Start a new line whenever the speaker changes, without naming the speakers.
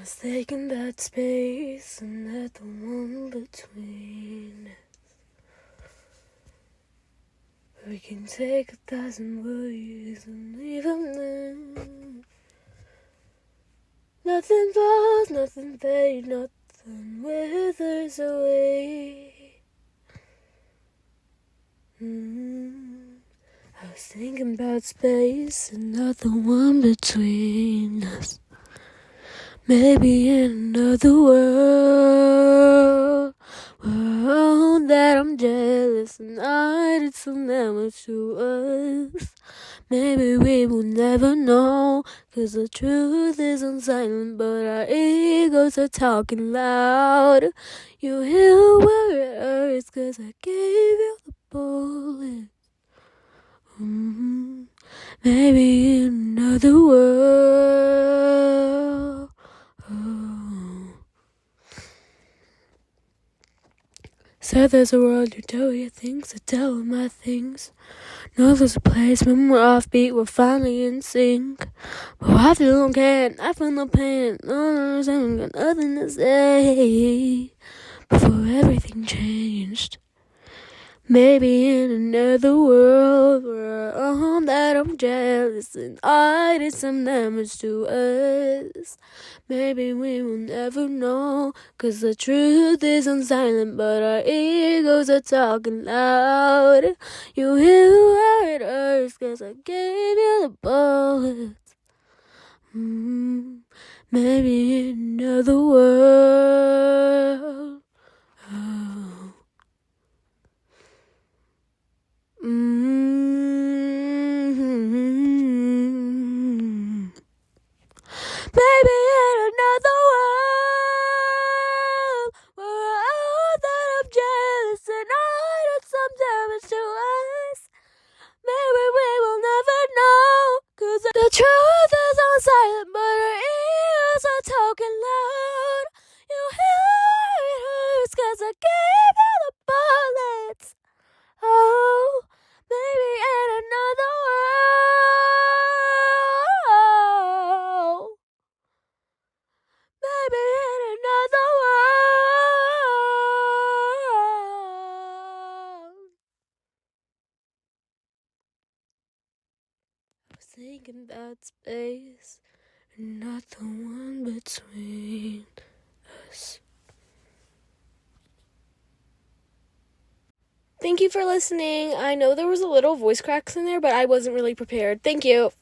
was thinking that space and not the one between us. We can take 1,000 worries and leave them there. Nothing falls, nothing fades, nothing withers away. I was thinking about space and not the one between us. Maybe in another world that I'm jealous and I did some damage to us. Maybe we will never know, 'cause the truth isn't silent, but our egos are talking loud. You hear where it hurts, 'cause I gave you the bullet. Maybe in another world. Said there's a world you tell your things, I tell my things. Know there's a place when we're offbeat, we're finally in sync. But I feel okay and I feel no pain. No, I've got nothing to say. Before everything changed. Maybe in another world where that I'm jealous and I did some damage to us. Maybe we will never know, 'cause the truth isn't silent, but our egos are talking loud. You hear where it hurts, 'cause I gave you the bullets. Maybe in another world. Maybe in another world where all that I'm jealous and I did some damage to us. Maybe we will never know, 'cause the truth is on silent, but our ears are talking loud. You hear it hurts, 'cause I gave you the bullets. Oh, maybe in another world. Maybe in another world. I was thinking about space and not the one between us. Thank you for listening. I know there was a little voice cracks in there, but I wasn't really prepared. Thank you.